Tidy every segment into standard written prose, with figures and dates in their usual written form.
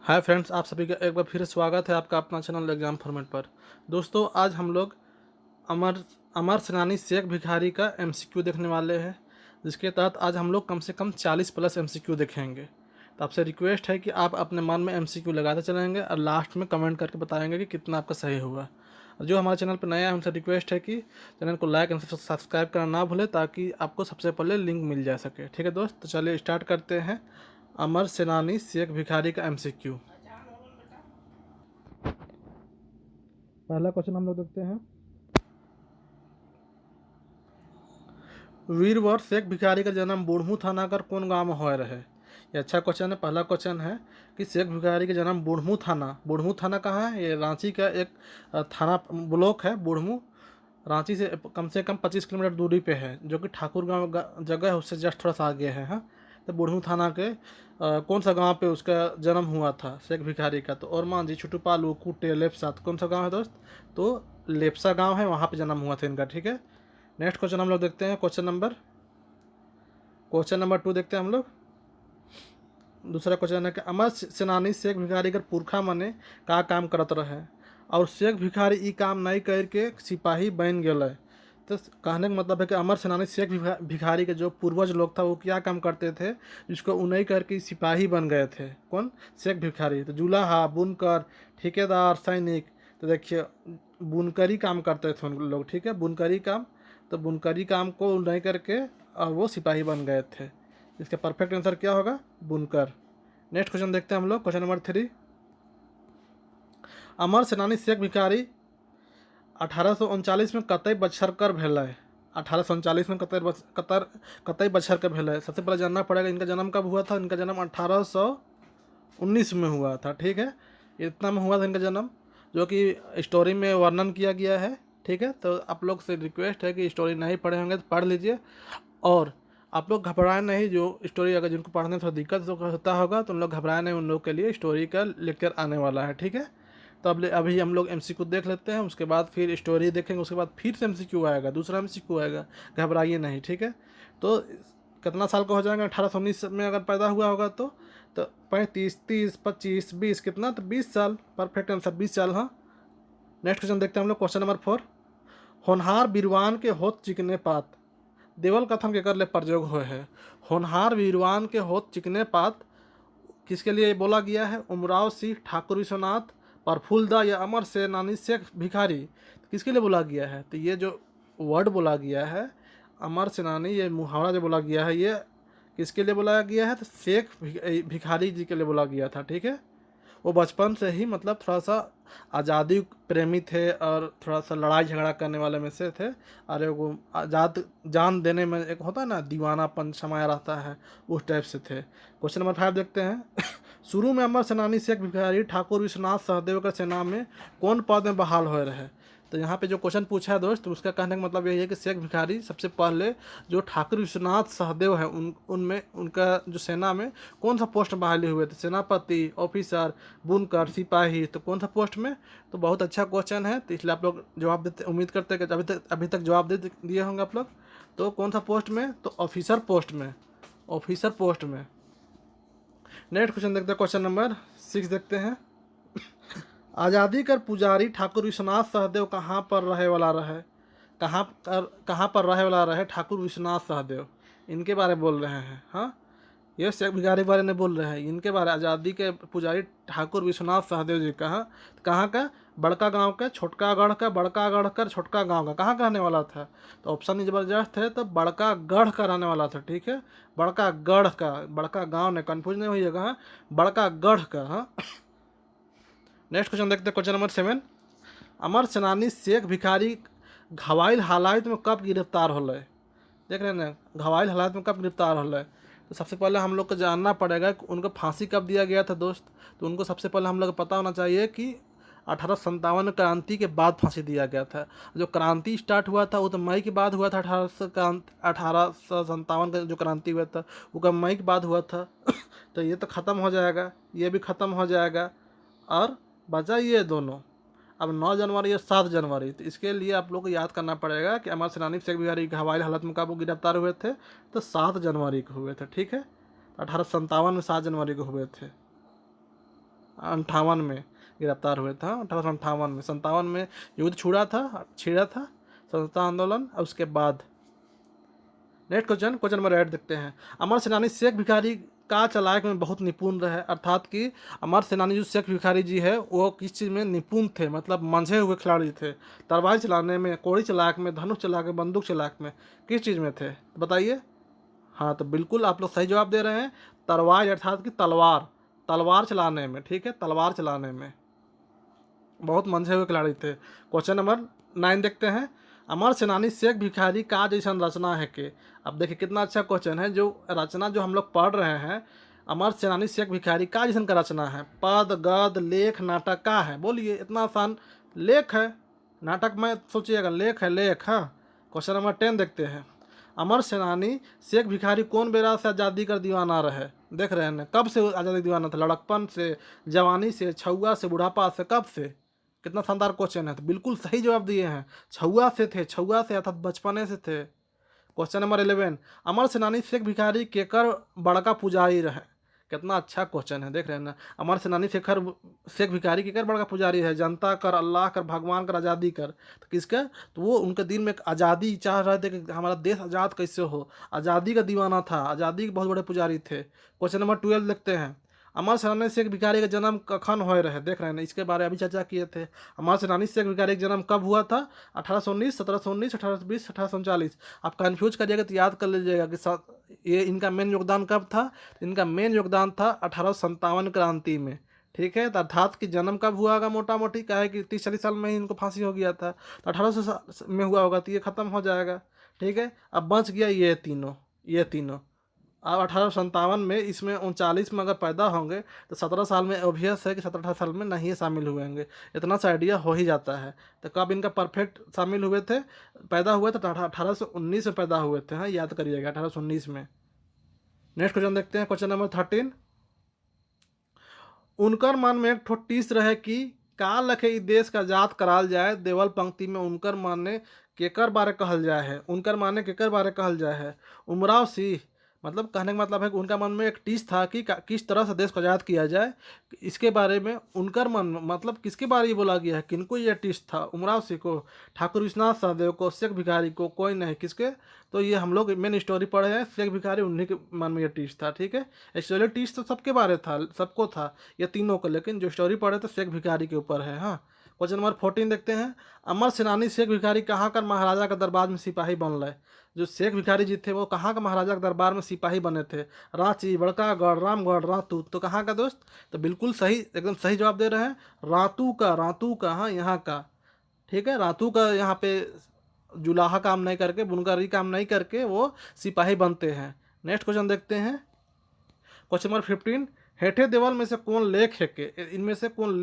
Hi friends, आप सभी का एक बार फिर स्वागत है आपका अपना चैनल एग्जाम फॉर्मेट पर। दोस्तों, आज हम लोग अमर अमर सेनानी शेख भिखारी का एमसीक्यू देखने वाले हैं, जिसके तहत आज हम लोग कम से कम 40 प्लस एमसीक्यू देखेंगे। तो आपसे रिक्वेस्ट है कि आप अपने मन में एमसीक्यू लगाते चलेंगे और लास्ट में कमेंट करके बताएंगे कि कितना आपका सही हुआ। और जो हमारे चैनल पर नया है उनसे रिक्वेस्ट है कि चैनल को लाइक एंड सब्सक्राइब करना ना भूलें, ताकि आपको सबसे पहले लिंक मिल जा सके। ठीक है दोस्त, तो चलिए स्टार्ट करते हैं अमर सेनानी शेख भिखारी का एमसीक्यू। पहला क्वेश्चन हम लोग देखते हैं। वीरवर शेख भिखारी का जन्म बुढ़मू थाना कर कौन गांव में होए रहे। ये अच्छा क्वेश्चन है। पहला क्वेश्चन है कि शेख भिखारी का जन्म बुढ़मू थाना कहाँ है। ये रांची का एक थाना ब्लॉक है बुढ़मू। रांची से कम 25 किलोमीटर दूरी पे है, जो कि ठाकुर गांव जगह है, उससे जस्ट थोड़ा सा आगे है। हाँ, तो बुढ़मू थाना के कौन सा गांव पे उसका जन्म हुआ था शेख भिखारी का। तो और मांझी, छुटुपालू, कुटे, लेपसा, तो कौन सा गांव है दोस्त? तो लेपसा गांव है, वहाँ पे जन्म हुआ था इनका। ठीक है, नेक्स्ट क्वेश्चन हम लोग देखते हैं। क्वेश्चन नंबर 2 देखते हैं हम लोग। दूसरा क्वेश्चन है कि अमर सेनानी शेख भिखारी कर पुरखा मने का काम करत रहे और शेख भिखारी ई काम नहीं करके सिपाही बन गए। तो कहने का मतलब है कि अमर सेनानी शेख भिखारी के जो पूर्वज लोग था वो क्या काम करते थे, जिसको उन्हीं करके सिपाही बन गए थे। कौन? शेख भिखारी। तो जुलाहा, बुनकर, ठेकेदार, सैनिक। तो देखिए, बुनकरी काम करते थे उन लोग। ठीक है, बुनकरी काम। तो बुनकरी काम को नहीं करके और वो सिपाही बन गए थे। इसका परफेक्ट आंसर क्या होगा? बुनकर। नेक्स्ट क्वेश्चन देखते हैं हम लोग। Question number 3। अमर सेनानी शेख भिखारी 1839 में कतई बछरकर भेलै। 1839 में कतई बछरकर भेलै। सबसे पहले जानना पड़ेगा इनका जन्म कब हुआ था। इनका जन्म 1819 में हुआ था। ठीक है, इतना में हुआ था इनका जन्म, जो कि स्टोरी में वर्णन किया गया है। ठीक है, तो आप लोग से रिक्वेस्ट है कि स्टोरी नहीं पढ़े होंगे तो पढ़ लीजिए। और आप लोग घबराएं नहीं। जो स्टोरी अगर जिनको पढ़ने में थोड़ा दिक्कत होता होगा तो उन लोग घबराएं नहीं, उन लोग के लिए स्टोरी का लेक्चर आने वाला है। ठीक है, तो अब अभी हम लोग एमसीक्यू देख लेते हैं, उसके बाद फिर स्टोरी देखेंगे, उसके बाद फिर से एमसीक्यू आएगा, दूसरा एमसीक्यू आएगा। घबराइए नहीं। ठीक है, तो कितना साल का हो जाएगा? 1819 में अगर पैदा हुआ होगा तो 35, 30, 25, 20, कितना? तो 20 साल। परफेक्ट आंसर 20 साल। हाँ, नेक्स्ट क्वेश्चन देखते हैं हम लोग। Question number 4। होनहार बीरवान के होत चिकने पात देवल कथन के कर ले प्रयोग हुए है। होनहार वीरवान के होत चिकने पात किसके लिए बोला गया है? उमराव सिंह, ठाकुर विश्वनाथ, प्रफुल्लदा या अमर सेनानी शेख भिखारी। किसके लिए बोला गया है? तो ये जो वर्ड बोला गया है अमर सेनानी, ये मुहावरा जो बोला गया है, ये किसके लिए बोला गया है? तो शेख भिखारी जी के लिए बोला गया था। ठीक है, वो बचपन से ही मतलब थोड़ा सा आज़ादी प्रेमी थे और थोड़ा सा लड़ाई झगड़ा करने वाले में से थे। और वो आज़ाद जान देने में एक होता है ना, दीवानापन समाया रहता है, उस टाइप से थे। क्वेश्चन नंबर 5 देखते हैं। शुरू में अमर सेनानी शेख भिखारी ठाकुर विश्वनाथ सहदेव का सेना में कौन पद में बहाल हो रहे। तो यहाँ पे जो क्वेश्चन पूछा है दोस्त, उसका कहने का मतलब यही है कि शेख भिखारी सबसे पहले जो ठाकुर विश्वनाथ सहदेव है उनमें उनका जो सेना में कौन सा पोस्ट बहाली हुए थे? सेनापति, ऑफिसर, बुनकर, सिपाही। तो कौन सा पोस्ट में? तो बहुत अच्छा क्वेश्चन है, तो इसलिए आप लोग जवाब देते, उम्मीद करते हैं कि अभी तक जवाब दे दिए होंगे आप लोग। तो कौन सा पोस्ट में? तो ऑफिसर पोस्ट में। ऑफिसर पोस्ट में। नेक्स्ट क्वेश्चन देखते हैं। क्वेश्चन नंबर 6 देखते हैं। आज़ादी कर पुजारी ठाकुर विश्वनाथ सहदेव कहाँ पर रहे वाला रहे? कहाँ पर रहे वाला रहे ठाकुर विश्वनाथ सहदेव? इनके बारे में बोल रहे हैं। हाँ, ये शेख भिखारी के बारे में बोल रहे हैं। इनके बारे आज़ादी के पुजारी ठाकुर विश्वनाथ सहदेव जी कहाँ का? बड़का गांव का, छोटका गढ़ का, बड़का गढ़ का, छोटका गांव का। कहाँ का रहने वाला था? तो ऑप्शन ही जबरदस्त है। तो बड़का गढ़ का रहने वाला था। ठीक है, बड़का गढ़ का, बड़का गांव ने कन्फ्यूज नहीं होइएगा। हाँ, बड़का गढ़ का। हाँ, नेक्स्ट क्वेश्चन देखते हैं। Question number 7। अमर सेनानी शेख भिखारी घवाइल हालात में कब गिरफ्तार होले? देख रहे हैं ना, घवाइल हालात में कब गिरफ्तार होले? तो सबसे पहले हम लोग को जानना पड़ेगा कि उनको फांसी कब दिया गया था दोस्त। तो उनको सबसे पहले हम लोग को पता होना चाहिए कि 1857 क्रांति के बाद फांसी दिया गया था। जो क्रांति स्टार्ट हुआ था वो तो मई के बाद हुआ था। 1857 का जो क्रांति हुआ था वो कब? मई के बाद हुआ था। तो ये तो ख़त्म हो जाएगा, ये भी ख़त्म हो जाएगा, और बचा ये दोनों। अब 9 जनवरी या 7 जनवरी, तो इसके लिए आप लोग को याद करना पड़ेगा कि अमर सेनानी शेख भिखारी हवाई हालत में कब वो गिरफ्तार हुए थे? तो 7 जनवरी को हुए थे। ठीक है, 1857 में 7 जनवरी को हुए थे। 58 में गिरफ्तार हुए थे, 1858 में। 57 में युद्ध छिड़ा था स्वतंत्रता आंदोलन, और उसके बाद। नेक्स्ट क्वेश्चन नंबर 8 देखते हैं। अमर सेनानी शेख भिखारी का चलाक में बहुत निपुण रहे, अर्थात कि अमर सेनानी जो शेख भिखारी जी है वो किस चीज़ में निपुण थे, मतलब मंझे हुए खिलाड़ी थे। तलवार चलाने में, कोड़ी चलाक में, धनुष चलाक में, बंदूक चलाक में, किस चीज़ में थे बताइए। हाँ तो बिल्कुल आप लोग सही जवाब दे रहे हैं, तलवार अर्थात कि तलवार चलाने में, ठीक है, तलवार चलाने में बहुत मंझे हुए खिलाड़ी थे। क्वेश्चन नंबर 9 देखते हैं। अमर सेनानी शेख भिखारी का जैसन रचना है के। अब देखिए कितना अच्छा क्वेश्चन है, जो रचना जो हम लोग पढ़ रहे हैं, अमर सेनानी शेख भिखारी का जैसन का रचना है, पद गद लेख नाटक का है, बोलिए। इतना आसान। लेख है, नाटक में सोचिएगा, लेख है, लेख। हाँ, क्वेश्चन नंबर 10 देखते हैं। अमर सेनानी शेख भिखारी कौन बेरा से आज़ादी का दीवाना रहे। देख रहे हैं कब से आज़ादी का दीवाना था, लड़कपन से, जवानी से, छुआ से, बुढ़ापा से, कब से। कितना शानदार क्वेश्चन है, तो बिल्कुल सही जवाब दिए हैं, छुआ से थे, छुआ से अर्थात बचपने से थे। Question number 11। अमर सेनानी शेख भिखारी केकर बड़का पुजारी रहे। कितना अच्छा क्वेश्चन है, देख रहे हैं ना। अमर सेनानी शेख भिखारी केकर बड़का पुजारी है, जनता कर, अल्लाह कर, भगवान कर, आज़ादी कर। तो किसका, तो वो उनके दिल में एक आज़ादी चाह रहे थे कि हमारा देश आज़ाद कैसे हो, आज़ादी का दीवाना था, आज़ादी के बहुत बड़े पुजारी थे। क्वेश्चन नंबर 12 देखते हैं। अमर सेनानी शेख भिखारी का जन्म कखन हो रहे, देख रहे हैं ना, इसके बारे में अभी चर्चा किए थे। अमर सेनानी शेख भिखारी का जन्म कब हुआ था, 1819, 1719, 1820, 1839। आप कंफ्यूज करिएगा तो याद कर लीजिएगा कि ये इनका मेन योगदान कब था। इनका मेन योगदान था 1857 क्रांति में, ठीक है। तो अर्थात कि जन्म कब हुआ होगा, मोटा मोटी क्या है कि 30-40 साल में ही इनको फांसी हो गया था, तो 1800 में हुआ होगा, तो ये खत्म हो जाएगा, ठीक है। अब बच गया ये तीनों। अब 1857 में, इसमें 39 में अगर पैदा होंगे तो 17 साल में ऑब्वियस है कि 17-18 साल में नहीं शामिल हुए होंगे, इतना सा आइडिया हो ही जाता है। तो कब इनका परफेक्ट शामिल हुए थे, पैदा हुए थे 1819 में पैदा हुए थे। हाँ, याद करिएगा 1819 में। नेक्स्ट क्वेश्चन देखते हैं, क्वेश्चन नंबर 13। उनकर मन में एक ठो टीस रहे कि का लखे ई देश का आजाद कराल जाए। देवल पंक्ति में उनकर माने केकर बारे कहल जाए है, उनकर माने केकर बारे कहल जाए है। उमराव सिंह, मतलब कहने का मतलब है कि उनका मन में एक टीस था कि किस तरह से देश को आज़ाद किया जाए, इसके बारे में उनकर मन में, मतलब किसके बारे में बोला गया है, किनको ये टीस था। उमराव सिंह को, ठाकुर विश्वनाथ सहदेव को, शेख भिखारी को, कोई नहीं, किसके। तो ये हम लोग मेन स्टोरी पढ़े हैं, शेख भिखारी उन्हीं के मन में ये टीस था, ठीक है। एक्चुअली टीस तो सबके बारे था, सबको था, ये तीनों को, लेकिन जो स्टोरी पढ़े तो शेख भिखारी के ऊपर है। हाँ, क्वेश्चन नंबर 14 देखते हैं। अमर सेनानी शेख भिखारी कहाँ कर महाराजा का दरबार में सिपाही बन रहे। जो शेख भिखारी जी थे वो कहाँ का महाराजा के दरबार में सिपाही बने थे, रांची, बड़कागढ़, रामगढ़, रातू। तो कहाँ का दोस्त, तो बिल्कुल सही, एकदम सही जवाब दे रहे हैं, रातू का। हाँ, यहाँ का, ठीक है, रातू का। यहाँ पे जुलाहा काम नहीं करके, बुनकरी काम नहीं करके वो सिपाही बनते हैं। नेक्स्ट क्वेश्चन देखते हैं, क्वेश्चन नंबर 15। हेठे देवल में से कौन लेख है के, इनमें से कौन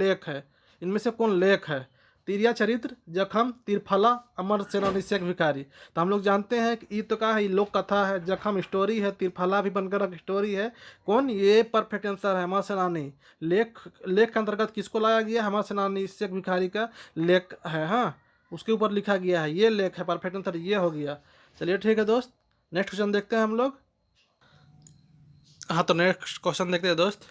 लेख है। तिरिया चरित्र, जखम, तिरफला, अमर सेनानी शेख भिखारी। तो हम लोग जानते हैं कि ये तो क्या है, ये लोक कथा है, जखम स्टोरी है, तिरफला भी बनकर एक स्टोरी है। कौन, ये परफेक्ट आंसर है अमर सेनानी। लेख के अंतर्गत किसको लाया गया, अमर सेनानी शेख भिखारी का लेख है। हाँ, उसके ऊपर लिखा गया है, ये लेख है, परफेक्ट आंसर ये हो गया। चलिए ठीक है दोस्त, नेक्स्ट क्वेश्चन देखते हैं हम लोग। हाँ, तो नेक्स्ट क्वेश्चन देखते हैं दोस्त।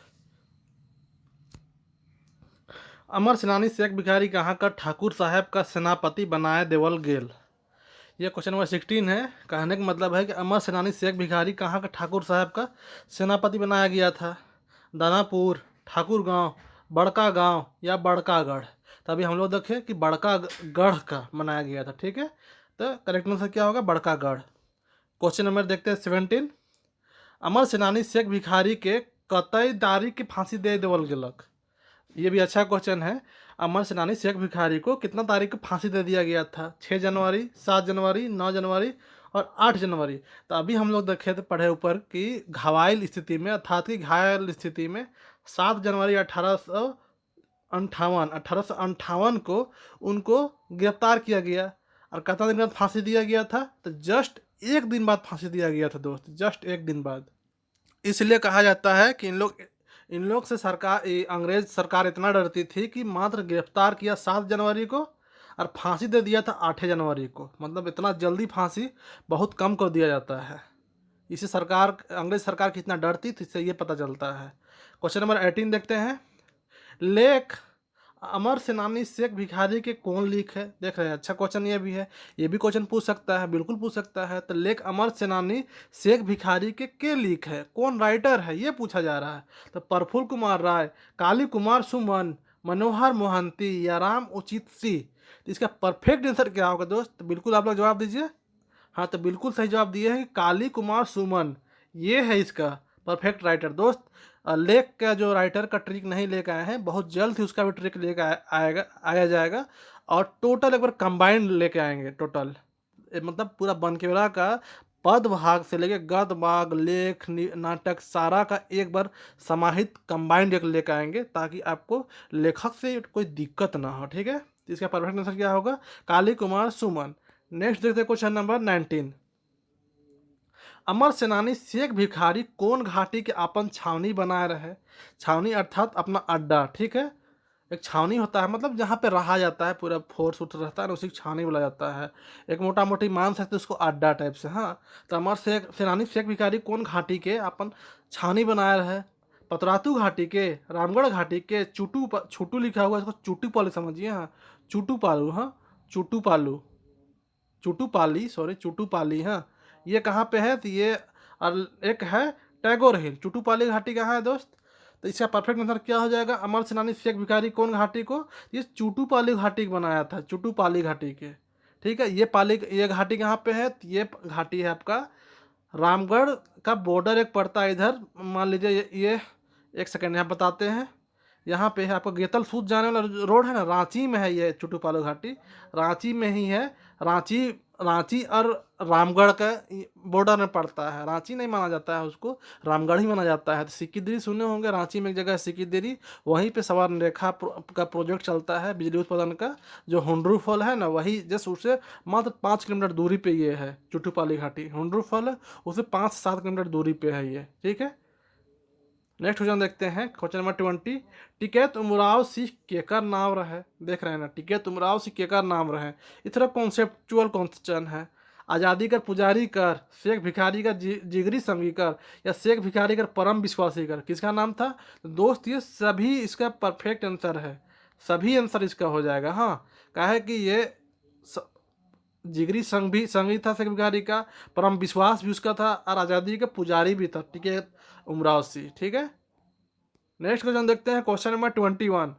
अमर सेनानी शेख भिखारी कहाँ का ठाकुर साहब का सेनापति बनाए देवल गेल। ये क्वेश्चन नंबर 16 है। कहने का मतलब है कि अमर सेनानी शेख भिखारी कहाँ का ठाकुर साहब का सेनापति बनाया गया था। दानापुर, ठाकुर गांव, बड़का गांव या बड़कागढ़। तभी हम लोग देखें कि बड़कागढ़ का बनाया गया था, ठीक है। तो करेक्ट आंसर क्या होगा, बड़कागढ़। क्वेश्चन नंबर देखते हैं 17। अमर सेनानी शेख भिखारी के कतई तारीख की फांसी दे देवल गेलक। ये भी अच्छा क्वेश्चन है। अमर सेनानी शेख भिखारी को कितना तारीख को फांसी दे दिया गया था, 6 जनवरी, 7 जनवरी, 9 जनवरी और 8 जनवरी। तो अभी हम लोग देखे थे पढ़े ऊपर कि घायल स्थिति में, अर्थात कि घायल स्थिति में 7 जनवरी 1858 को उनको गिरफ्तार किया गया। और कितना दिन बाद फांसी दिया गया था, तो जस्ट 1 दिन बाद फांसी दिया गया था दोस्त, जस्ट 1 दिन बाद। इसलिए कहा जाता है कि इन लोग से अंग्रेज सरकार इतना डरती थी कि मात्र गिरफ्तार किया 7 जनवरी को और फांसी दे दिया था 8 जनवरी को। मतलब इतना जल्दी फांसी बहुत कम कर दिया जाता है। इसे अंग्रेज सरकार कितना डरती थी, इससे ये पता चलता है। क्वेश्चन नंबर 18 देखते हैं। लेख अमर सेनानी शेख भिखारी के कौन लिख है? देख रहे हैं, अच्छा क्वेश्चन ये भी है, ये भी क्वेश्चन पूछ सकता है, बिल्कुल पूछ सकता है। तो लेख अमर सेनानी शेख भिखारी के लिख है, कौन राइटर है, ये पूछा जा रहा है। तो प्रफुल्ल कुमार राय, काली कुमार सुमन, मनोहर मोहंती या राम उचित सिंह। तो इसका परफेक्ट आंसर क्या होगा दोस्त? तो बिल्कुल आप लोग जवाब दीजिए। हाँ, तो बिल्कुल सही जवाब दिए हैं, काली कुमार सुमन, ये है इसका परफेक्ट राइटर दोस्त। लेख का जो राइटर का ट्रिक नहीं लेकर आए हैं, बहुत जल्द ही उसका भी ट्रिक लेकर आया जाएगा। और टोटल एक बार कंबाइंड लेके आएंगे टोटल, मतलब पूरा बनकेवला का पद भाग से लेके गद्य भाग, लेख, नाटक सारा का एक बार समाहित कंबाइंड एक लेकर आएंगे, ताकि आपको लेखक से कोई दिक्कत ना हो। ठीक है, तो इसका परफेक्ट आंसर क्या होगा? काली कुमार सुमन। नेक्स्ट देखते हैं क्वेश्चन नंबर 19। अमर सेनानी शेख भिखारी कौन घाटी के अपन छावनी बनाए रहे? छावनी अर्थात अपना अड्डा, ठीक है। एक छावनी होता है, मतलब जहाँ पे रहा जाता है, पूरा फोर्स उठ रहता है ना, उसी को छावनी बोला जाता है। एक मोटा मोटी मान सकते उसको अड्डा टाइप से। हाँ, तो अमर सेनानी शेख भिखारी कौन घाटी के अपन छावनी बनाए रहे? पतरातू घाटी के, रामगढ़ घाटी के, छुटू लिखा हुआ है, इसको चुटू पालू समझिए। हाँ, चुटू पालू, हाँ चुटू पालू, चुटू पाली, सॉरी चुटू पाली। हाँ, ये कहाँ पे है? तो ये एक है टैगोर हिल। चुटू पाली घाटी कहाँ है दोस्त? तो इसका परफेक्ट आंसर क्या हो जाएगा? अमर सेनानी शेख भिखारी कौन घाटी को? ये चुटू पाली घाटी को बनाया था, चुटू पाली घाटी के। ठीक है, ये घाटी कहाँ पे है? तो ये घाटी है आपका रामगढ़ का बॉर्डर एक पड़ता है इधर, मान लीजिए ये एक सेकेंड यहाँ बताते हैं। यहाँ पे है आपका गेतल सूत जाने वाला रोड है ना, रांची में है ये चुटू पालो घाटी, रांची में ही है। रांची रांची और रामगढ़ का बॉर्डर में पड़ता है। रांची नहीं माना जाता है उसको, रामगढ़ ही माना जाता है। तो सिक्कीदेरी सुने होंगे, रांची में एक जगह है सिक्कीदेरी, वहीं पे सवार रेखा का प्रोजेक्ट चलता है बिजली उत्पादन का। जो हुंड्रू फॉल है ना, वही जस्ट उससे मात्र 5 किलोमीटर दूरी पे ये है चुटूपाली घाटी। हुंड्रू फॉल है उससे 5 से 7 किलोमीटर दूरी पे है ये। ठीक है, नेक्स्ट क्वेश्चन देखते हैं, क्वेश्चन नंबर 20। टिकैत उमराव सिंह केकर नाम रहे? देख रहे हैं ना, टिकैत उमराव सिंह केकर नाम रहे। इस तरह कॉन्सेप्चुअल क्वेश्चन है। आज़ादी कर पुजारी कर, शेख भिखारी का जिगरी संगी कर, या शेख भिखारी कर परम विश्वासी कर, किसका नाम था? तो दोस्त ये सभी इसका परफेक्ट आंसर है, सभी आंसर इसका हो जाएगा। हाँ, क्या है कि ये जिगरी संगी था शेख भिखारी का, परम विश्वास भी उसका था, और आज़ादी का पुजारी भी था टिकैत उमराव सिंह। ठीक है, नेक्स्ट क्वेश्चन देखते हैं, क्वेश्चन नंबर 21।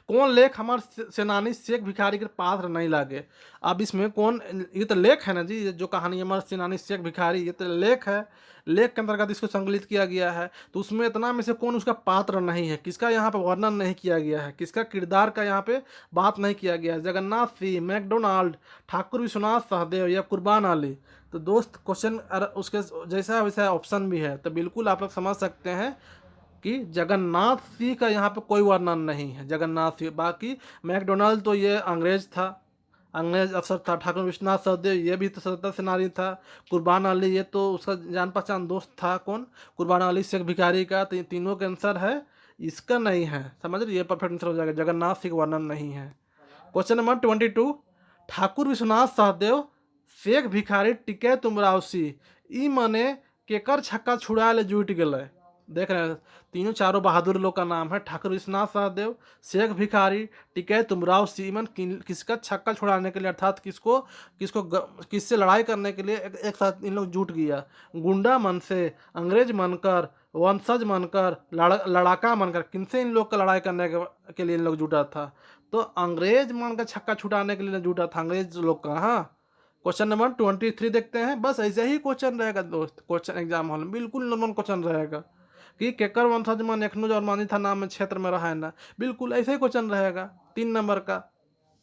कौन लेख हमारे सेनानी शेख भिखारी के पात्र नहीं लागे? अब इसमें कौन, ये तो लेख है ना जी, ये जो कहानी हमारे सेनानी शेख भिखारी, ये तो लेख है, लेख के अंतर्गत इसको संकलित किया गया है। तो उसमें इतना में से कौन उसका पात्र नहीं है, किसका यहाँ पे वर्णन नहीं किया गया है, किसका किरदार का यहाँ पे बात नहीं किया गया है? जगन्नाथ सिंह, मैकडोनाल्ड, ठाकुर विश्वनाथ सहदेव या कुर्बान अली। तो दोस्त क्वेश्चन उसके जैसा वैसा ऑप्शन भी है, तो बिल्कुल आप लोग समझ सकते हैं कि जगन्नाथ सिंह का यहाँ पे कोई वर्णन नहीं है। जगन्नाथ सिंह, बाकी मैकडोनाल्ड तो ये अंग्रेज था, अंग्रेज अफसर था। ठाकुर विश्वनाथ सहदेव ये भी तो स्वतंत्रता सेनानी था। कुर्बान अली ये तो उसका जान पहचान दोस्त था। कौन? कुर्बान अली शेख भिखारी का। तो तीनों का आंसर है, इसका नहीं है। समझ रहे, ये परफेक्ट आंसर हो जाएगा, जगन्नाथ सिंह का वर्णन नहीं है। Question number 22। ठाकुर विश्वनाथ सहदेव शेख भिखारी टिकैत उमराव सिंह ई मने केकर छक्का छुड़ा ले जुट गए? देख रहे हैं, तीनों चारों बहादुर लोग का नाम है, ठाकुर विश्वनाथ सहदेव, शेख भिखारी, टिकैत उमराव सिंह। किसका छक्का छुड़ाने के लिए, अर्थात किससे लड़ाई करने के लिए एक साथ इन लोग जुट गया? गुंडा मन से, अंग्रेज मनकर, वंशज मनकर, लड़ाका मनकर, किनसे इन लोग का लड़ाई करने के लिए इन लोग जुटा था? तो अंग्रेज मन का छक्का छुड़ाने के लिए जुटा था, अंग्रेज लोग का। हाँ, क्वेश्चन नंबर 23 देखते हैं। बस ऐसे ही क्वेश्चन रहेगा दोस्त, क्वेश्चन एग्जाम हॉल में बिल्कुल नॉर्मल क्वेश्चन रहेगा कि केकर वंशज में नेखनुज और मानी था नाम में क्षेत्र में रहा है ना, बिल्कुल ऐसे ही क्वेश्चन रहेगा 3 नंबर का।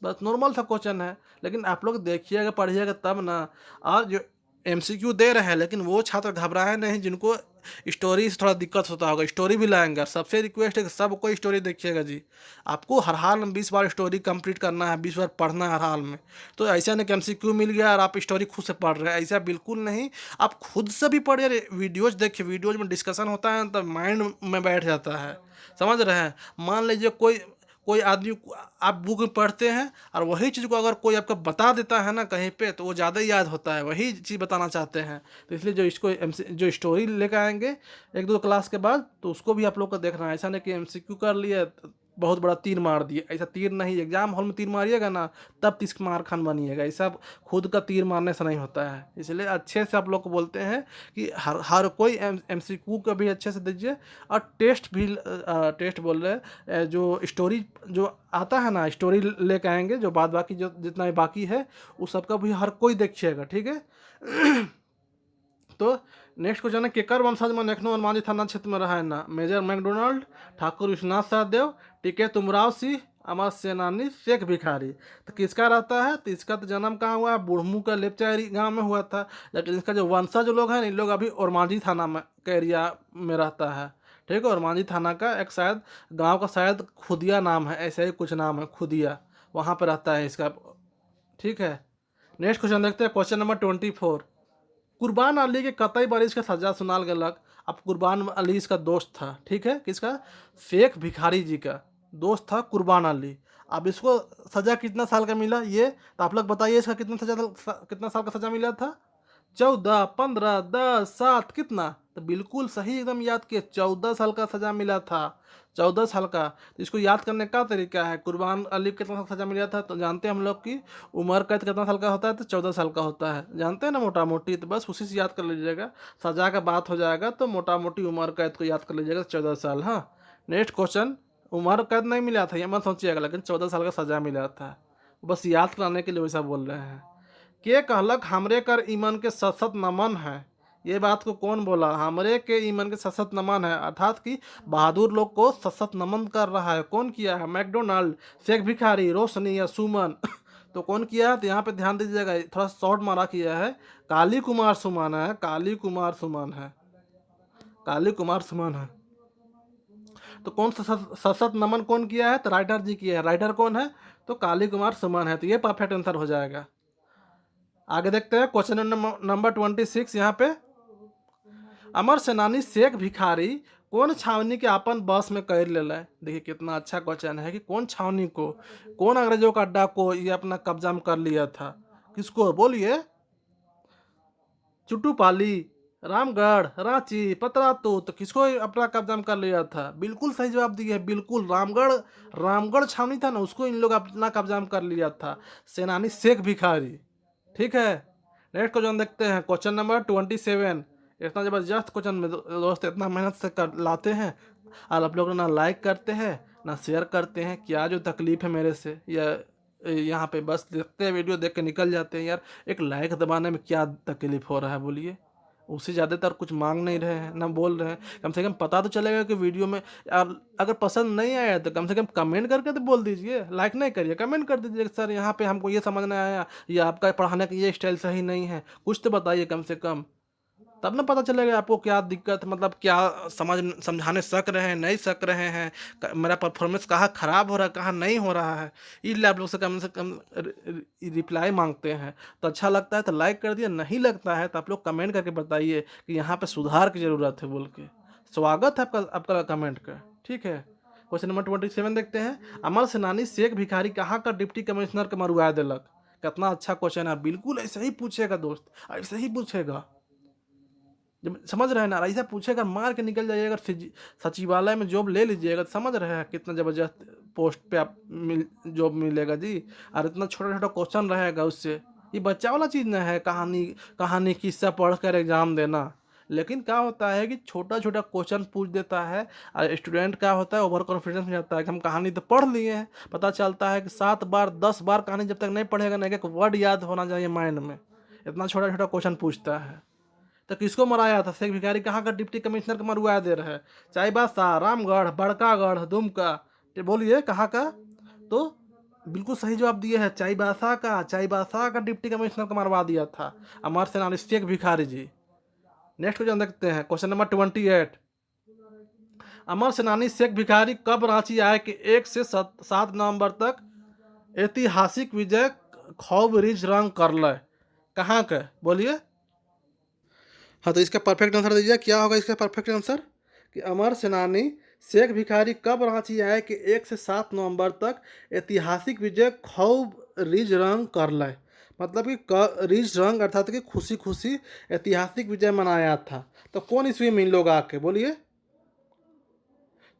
बस नॉर्मल सा क्वेश्चन है, लेकिन आप लोग देखिएगा पढ़िएगा तब ना। और जो एमसीक्यू दे रहे हैं, लेकिन वो छात्र घबराए नहीं जिनको स्टोरी से थोड़ा दिक्कत होता होगा, स्टोरी भी लाएंगे। सबसे रिक्वेस्ट है कि सब कोई स्टोरी देखिएगा जी। आपको हर हाल में 20 बार स्टोरी कंप्लीट करना है, 20 बार पढ़ना है हर हाल में। तो ऐसा नहीं कि एमसीक्यू मिल गया और आप स्टोरी खुद से पढ़ रहे हैं, ऐसा बिल्कुल नहीं। आप खुद से भी पढ़िए, वीडियोज़ देखिए, वीडियोज़ में डिस्कशन होता है तो माइंड में बैठ जाता है। समझ रहे हैं? मान लीजिए कोई आदमी आप बुक में पढ़ते हैं और वही चीज़ को अगर कोई आपको बता देता है ना कहीं पे, तो वो ज़्यादा याद होता है, वही चीज़ बताना चाहते हैं। तो इसलिए जो स्टोरी लेकर आएंगे 1-2 क्लास के बाद, तो उसको भी आप लोग को देखना है। ऐसा नहीं कि MCQ कर लिए बहुत बड़ा तीर मार दिए, ऐसा तीर नहीं। एग्जाम हॉल में तीर मारिएगा ना तब 30 मार खान बनिएगा, ऐसा खुद का तीर मारने से नहीं होता है। इसलिए अच्छे से आप लोग को बोलते हैं कि हर कोई MCQ का भी अच्छे से दीजिए, और टेस्ट भी टेस्ट बोल रहे हैं, जो स्टोरी जो आता है ना, स्टोरी लेके आएंगे, जो बाद बाकी जो जितना भी बाकी है उस सबका भी हर कोई देखिएगा, ठीक है। तो नेक्स्ट क्वेश्चन है, केकर वंशज में नेखनो हनुमानजी थाना क्षेत्र में रहा है ना? मेजर मैकडोनाल्ड, ठाकुर विश्वनाथ सहदेव, टीके तुमराव सिंह, अमर सेनानी, शेख भिखारी। तो किसका रहता है? तो इसका तो जन्म कहाँ हुआ है? बुढ़मू का लेपचारी गांव में हुआ था। लेकिन इसका जो वंशज लोग हैं, इन लोग अभी ओरमांझी थाना में का एरिया में रहता है, ठीक है। ओरमांझी थाना का एक शायद गाँव का शायद खुदिया नाम है, ऐसे ही कुछ नाम है खुदिया, वहाँ पर रहता है इसका, ठीक है। नेक्स्ट क्वेश्चन देखते हैं, क्वेश्चन नंबर 24। कुर्बान अली के कतई बारिश का सजा सुनाल गलक। अब कुर्बान अली इसका दोस्त था, ठीक है, किसका? शेख भिखारी जी का दोस्त था कुर्बान अली। अब इसको सजा कितना साल का मिला ये, तो आप लोग बताइए इसका कितना साल का सजा मिला था? 14, 15, 10, 7, कितना? तो बिल्कुल सही एकदम याद किए, 14 साल का सजा मिला था, 14 साल का। तो इसको याद करने का तरीका है, कुर्बान अली को कितना सजा मिला था, तो जानते हैं हम लोग की उम्र कैद कितना साल का होता है? तो 14 साल का होता है, जानते हैं ना मोटा मोटी। तो बस उसी से याद कर लीजिएगा, सजा का बात हो जाएगा तो मोटा मोटी उम्र कैद को याद कर लीजिएगा, 14 साल। हाँ, नेक्स्ट क्वेश्चन, उम्र कैद नहीं मिला था ये मत सोचिएगा, लेकिन 14 साल का सजा मिला था, बस याद कराने के लिए वैसा बोल रहे हैं। के कहलक हमरे कर ईमन के सशत नमन है? ये बात को कौन बोला? हमरे के ईमन के सशत नमन है, अर्थात कि बहादुर लोग को सशत नमन कर रहा है। कौन किया है? मैकडोनाल्ड, शेख भिखारी, रोशनी या सुमन? तो कौन किया है? तो यहाँ पे ध्यान दीजिएगा, थोड़ा शॉर्ट मारा किया है, काली कुमार सुमन है, काली कुमार सुमन है, काली कुमार सुमन है। तो कौन सा सशत नमन कौन किया है? तो राइटर जी किया है। राइटर कौन है? तो काली कुमार सुमन है। तो ये परफेक्ट आंसर हो जाएगा। आगे देखते हैं क्वेश्चन नंबर 26। यहाँ पे, अमर सेनानी शेख भिखारी कौन छावनी के अपन बस में कर ले है? देखिए कितना अच्छा क्वेश्चन है कि कौन छावनी को, कौन अंग्रेजों का अड्डा को ये अपना कब्जा में कर लिया था? किसको बोलिए? चुटूपाली, रामगढ़, रांची, पतरातू, तो किसको अपना कब्जा में कर लिया था? बिल्कुल सही जवाब दिए, बिल्कुल रामगढ़ छावनी था ना, उसको इन लोग अपना कब्जा में कर लिया था, सेनानी शेख भिखारी, ठीक है। नेक्स्ट क्वेश्चन देखते हैं, क्वेश्चन नंबर 27। इतना ज़बरदस्त क्वेश्चन में दोस्त इतना मेहनत से कर लाते हैं, और आप लोग ना लाइक करते हैं ना शेयर करते हैं। क्या जो तकलीफ है मेरे से, या यहाँ पे बस देखते हैं वीडियो देख के निकल जाते हैं? यार एक लाइक दबाने में क्या तकलीफ हो रहा है बोलिए? उससे ज़्यादातर कुछ मांग नहीं रहे हैं ना बोल रहे हैं, कम से कम पता तो चलेगा कि वीडियो में यार अगर पसंद नहीं आया तो कम से कम कमेंट करके तो बोल दीजिए, लाइक नहीं करिए, कमेंट कर दीजिए सर यहाँ पे हमको ये समझ नहीं आया, या आपका पढ़ाने का ये स्टाइल सही नहीं है, कुछ तो बताइए कम से कम, तब ना पता चलेगा आपको क्या दिक्कत, मतलब क्या समझाने सक रहे हैं, नहीं सक रहे हैं, मेरा परफॉर्मेंस कहाँ ख़राब हो रहा है, कहाँ नहीं हो रहा है। इसलिए आप लोग से कम रिप्लाई मांगते हैं। तो अच्छा लगता है तो लाइक कर दिए, नहीं लगता है तो आप लोग कमेंट करके बताइए कि यहाँ पे सुधार की ज़रूरत है बोल के। स्वागत है आपका कमेंट का, ठीक है। क्वेश्चन नंबर 27 देखते हैं, अमर सेनानी शेख भिखारी कहाँ का डिप्टी कमिश्नर के मरुआ दिलक? कितना अच्छा क्वेश्चन है, बिल्कुल ऐसे ही पूछेगा दोस्त, ऐसे ही पूछेगा, जब समझ रहे हैं ना, ऐसा पूछेगा मार के निकल जाइएगा। सचिवालय में जॉब ले लीजिएगा, समझ रहे हैं कितना ज़बरदस्त पोस्ट पे आप जॉब मिलेगा जी। और इतना छोटा छोटा क्वेश्चन रहेगा उससे, ये बच्चा वाला चीज़ ना है, कहानी किस्सा पढ़ कर एग्जाम देना। लेकिन क्या होता है कि छोटा छोटा क्वेश्चन पूछ देता है, और स्टूडेंट क्या होता है ओवर कॉन्फिडेंस में जाता है कि हम कहानी तो पढ़ लिए हैं। पता चलता है कि 7 बार 10 बार कहानी जब तक नहीं पढ़ेगा ना, एक वर्ड याद होना चाहिए माइंड में, इतना छोटा छोटा क्वेश्चन पूछता है। तो किसको मराया था? शेख भिखारी कहाँ का डिप्टी कमिश्नर का मरवाया दे रहा है? चाईबासा, रामगढ़, बड़कागढ़, दुमका, बोलिए कहाँ का? तो बिल्कुल सही जवाब दिए है, चाईबासा का डिप्टी कमिश्नर का मरवा दिया था अमर सेनानी शेख भिखारी जी। नेक्स्ट क्वेश्चन देखते हैं, क्वेश्चन नंबर 28। अमर सेनानी शेख भिखारी कब रांची आए कि 1 से 7 नवंबर तक ऐतिहासिक विजय खौब रिज रंग कर ले? कहाँ का बोलिए? हाँ, तो इसका परफेक्ट आंसर दीजिए, क्या होगा इसका परफेक्ट आंसर? कि अमर सेनानी शेख भिखारी कब रांची आए कि 1 से 7 नवंबर तक ऐतिहासिक विजय खूब रिज रंग कर लय। मतलब कि रिज रंग अर्थात कि खुशी खुशी ऐतिहासिक विजय मनाया था। तो कौन ईस्वी में इन लोग आके बोलिए?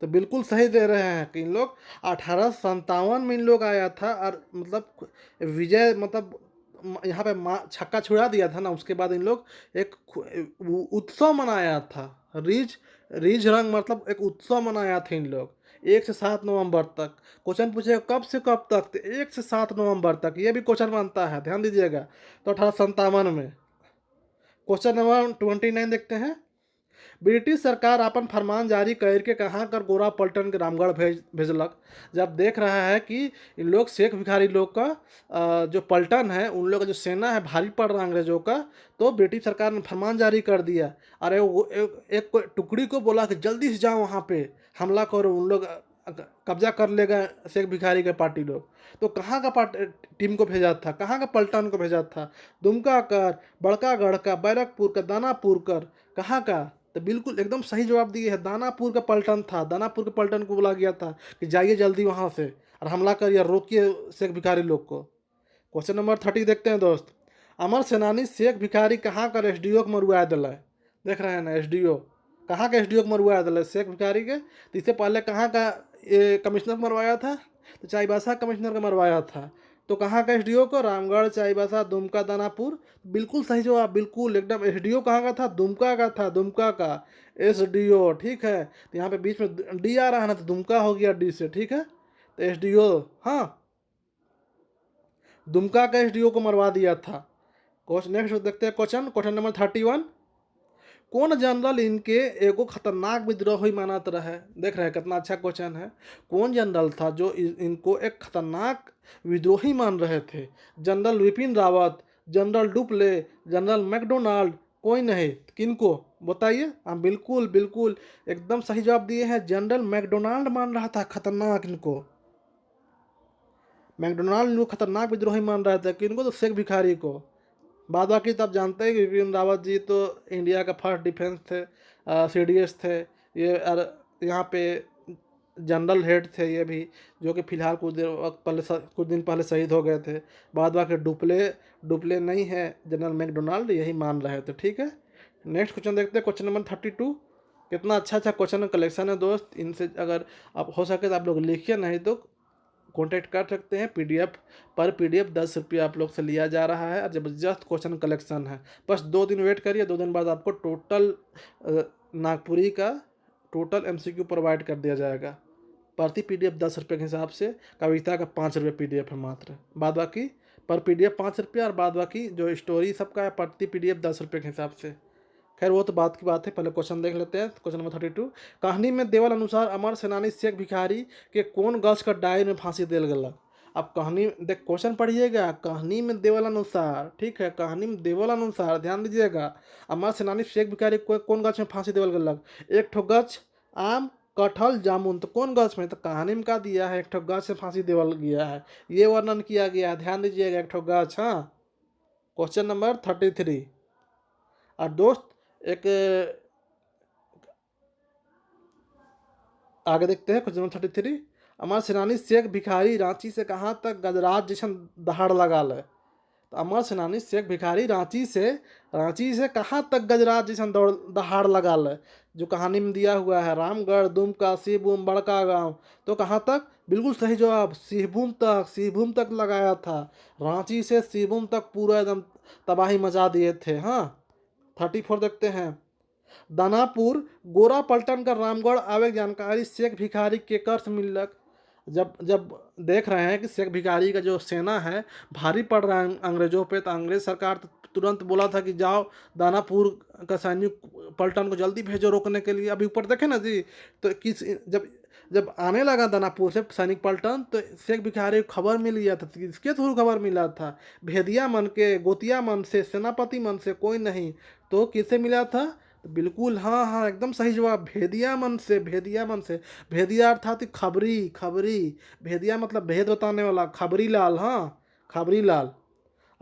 तो बिल्कुल सही दे रहे हैं कि इन लोग 1857 में इन लोग आया था। और मतलब विजय मतलब यहाँ पे छक्का छुड़ा दिया था ना, उसके बाद इन लोग एक उत्सव मनाया था। रिज रिज रंग मतलब एक उत्सव मनाया था इन लोग 1 से 7 नवंबर तक। क्वेश्चन पूछेगा कब से कब तक, तो 1 से 7 नवंबर तक, ये भी क्वेश्चन बनता है, ध्यान दीजिएगा। तो 1857 में। क्वेश्चन नंबर 29 देखते हैं। ब्रिटिश सरकार अपन फरमान जारी करके कहाँ कर गोरा पलटन के रामगढ़ भेजलक। जब देख रहा है कि इन लोग शेख भिखारी लोग का जो पलटन है, उन लोग का जो सेना है भारी पड़ रहा है अंग्रेजों का, तो ब्रिटिश सरकार ने फरमान जारी कर दिया। अरे वो एक टुकड़ी को बोला कि जल्दी से जाओ वहाँ पे हमला करो, उन लोग कब्जा कर लेगा शेख भिखारी के पार्टी लोग। तो कहाँ का टीम को भेजा था, कहाँ का पलटन को भेजा था? दुमका कर, बड़कागढ़ का, बैरकपुर का, दानापुर कर, कहाँ का? तो बिल्कुल एकदम सही जवाब दिए है, दानापुर का पलटन था। दानापुर के पलटन को बोला गया था कि जाइए जल्दी वहाँ से और हमला करिए, रोकिए शेख भिखारी लोग को। क्वेश्चन नंबर 30 देखते हैं दोस्त। अमर सेनानी शेख भिखारी कहाँ का एसडीओ को मरवा दिला? देख रहे हैं ना, एसडीओ कहाँ का एसडीओ को मरवा दिला शेख भिखारी के? तो इससे पहले कहाँ का ये कमिश्नर मरवाया था? तो चाईबासा कमिश्नर का मरवाया था। तो कहाँ का एसडीओ को? रामगढ़, चाईबासा, दुमका, दानापुर। बिल्कुल सही जवाब, बिल्कुल एकदम। एसडीओ कहाँ का था? दुमका का था, दुमका का एसडीओ। ठीक है, तो यहाँ पे बीच में डी आ रहा है ना, तो दुमका हो गया डी से। ठीक है, तो एसडीओ, हाँ, दुमका का एसडीओ को मरवा दिया था। क्वेश्चन नेक्स्ट देखते हैं। Question number 31। कौन जनरल इनके एगो खतरनाक विद्रोही मानत रहे? देख रहे हैं कितना अच्छा क्वेश्चन है। कौन जनरल था जो इनको एक खतरनाक विद्रोही मान रहे थे? General Vipin Rawat, general Dupleix, general McDonald, कोई नहीं। किनको बताइए? हाँ, बिल्कुल बिल्कुल एकदम सही जवाब दिए हैं। जनरल मैकडोनाल्ड मान रहा था खतरनाक इनको। मैकडोनाल्ड इनको खतरनाक विद्रोही मान रहे थे। किनको? तो शेख भिखारी को। बाद बाकी तो आप जानते हैं कि विपिन रावत जी तो इंडिया का फर्स्ट डिफेंस थे, सीडीएस थे ये। और यहाँ पे जनरल हेड थे ये भी, जो कि फिलहाल कुछ दिन पहले शहीद हो गए थे। बाद बाकी डुप्ले नहीं है, जनरल मैकडोनाल्ड यही मान रहे थे। ठीक है, नेक्स्ट क्वेश्चन देखते हैं। Question number 32। कितना अच्छा अच्छा क्वेश्चन का कलेक्शन है दोस्त। इनसे अगर आप हो सके तो आप लोग लिखिए, नहीं तो कॉन्टेक्ट कर सकते हैं। पीडीएफ पर पीडीएफ 10 रुपये आप लोग से लिया जा रहा है और ज़बरदस्त क्वेश्चन कलेक्शन है। बस 2 दिन वेट करिए, 2 दिन बाद आपको टोटल नागपुरी का टोटल एमसीक्यू प्रोवाइड कर दिया जाएगा। प्रति पीडीएफ 10 रुपये के हिसाब से। कविता का 5 रुपये पीडीएफ है मात्र। बाद बाकी पर पीडीएफ 5 रुपये और बाद बाकी जो स्टोरी सबका है प्रति पीडीएफ 10 रुपये के हिसाब से। खैर वो तो बात की बात है, पहले क्वेश्चन देख लेते हैं। Question number 32। कहानी में देवल अनुसार अमर सेनानी शेख भिखारी के कौन गछ का डायर में फांसी दिल गला? अब कहानी देख, क्वेश्चन पढ़िएगा। कहानी में देवल अनुसार, ठीक है, कहानी में देवल अनुसार ध्यान दीजिएगा। अमर सेनानी शेख भिखारी को कौन गछ में फांसी देवल गलक? एक ठो गछ, आम, कटहल, जामुन। तो कौन गछ में? तो कहानी में क्या दिया है? एक ठो गछ से फांसी देवल गया है, ये वर्णन किया गया है। ध्यान दीजिएगा, एक ठो गछ। हाँ, क्वेश्चन नंबर 33। और दोस्त एक आगे देखते हैं। Question number 33। अमर सेनानी शेख भिखारी रांची से कहाँ तक गजराज जैसन दहाड़ लगा ले? तो अमर सेनानी शेख भिखारी रांची से कहाँ तक गजराज जैसन दहाड़ लगा ले? जो कहानी में दिया हुआ है, रामगढ़, दुमका, सिहभूम, बड़का गांव। तो कहाँ तक? बिल्कुल सही जवाब, सिहभूम तक लगाया था। रांची से सिहभूम तक पूरा एकदम तबाही मचा दिए थे। हाँ, 34 देखते हैं। दानापुर गोरा पलटन का रामगढ़ आवे जानकारी शेख भिखारी के कर से मिलक? जब जब देख रहे हैं कि शेख भिखारी का जो सेना है भारी पड़ रहा है अंग्रेजों पे, तो अंग्रेज सरकार तो तुरंत बोला था कि जाओ दानापुर का सैनिक पलटन को जल्दी भेजो रोकने के लिए। अभी ऊपर देखे ना जी, तो किस जब जब आने लगा दानापुर से सैनिक पलटन, तो शेख भिखारी को खबर मिल गया था। किसके थ्रू खबर मिला था? भेदिया मन के, गोतिया मन से, सेनापति मन से, कोई नहीं। तो किससे मिला था? तो बिल्कुल, हाँ हाँ एकदम सही जवाब, भेदिया मन से। भेदिया मन से, भेदिया अर्थात खबरी। भेदिया मतलब भेद बताने वाला, खबरी लाल। हाँ, खबरी लाल।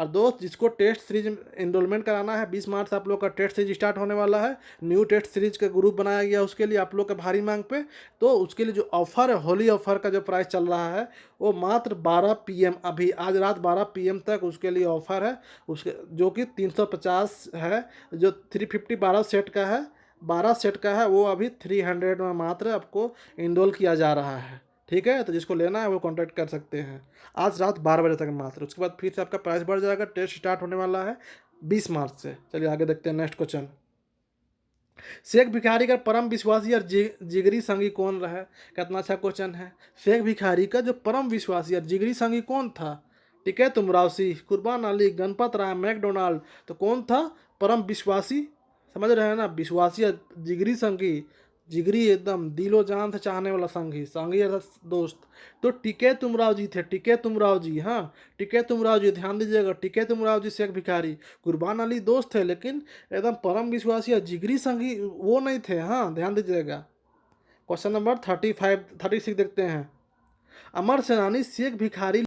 और दोस्त जिसको टेस्ट सीरीज इनरोलमेंट कराना है 20 मार्च से आप लोग का टेस्ट सीरीज स्टार्ट होने वाला है। न्यू टेस्ट सीरीज का ग्रुप बनाया गया उसके लिए आप लोग के भारी मांग पे। तो उसके लिए जो ऑफर है, होली ऑफर का जो प्राइस चल रहा है वो मात्र 12 PM, अभी आज रात 12 PM तक उसके लिए ऑफर है। उसके जो कि 350 है, जो 350 12 सेट का है, 12 सेट का है, वो अभी 300 में मात्र आपको इनरोल किया जा रहा है। ठीक है, तो जिसको लेना है वो कांटेक्ट कर सकते हैं आज रात 12 बजे तक मात्र। उसके बाद फिर से आपका प्राइस बढ़ जाएगा। टेस्ट स्टार्ट होने वाला है 20 मार्च से। चलिए आगे देखते हैं नेक्स्ट क्वेश्चन। शेख भिखारी का परम विश्वासी और जिगरी संगी कौन रहा? कितना अच्छा क्वेश्चन है। शेख भिखारी का जो परम विश्वासी और जिगरी संगी कौन था? टिकैत उमराव सिंह, कुर्बान अली, गणपत राय, मैकडोनाल्ड। तो कौन था परम विश्वासी? समझ रहे हैं ना, विश्वासी और जिगरी संगी। जिगरी एकदम दिलो जान से चाहने वाला संगी, संगी अर्थात दोस्त। तो टिकैत उमराव जी थे, टिकैत उमराव जी, हाँ टिकैत उमराव जी, ध्यान दीजिएगा, टिकैत उमराव जी शेख भिखारी। कुर्बान अली दोस्त थे लेकिन एकदम परम विश्वासी और जिगरी संगी वो नहीं थे, हाँ ध्यान दीजिएगा। क्वेश्चन नंबर 35 36 देखते हैं। अमर सेनानी शेख भिखारी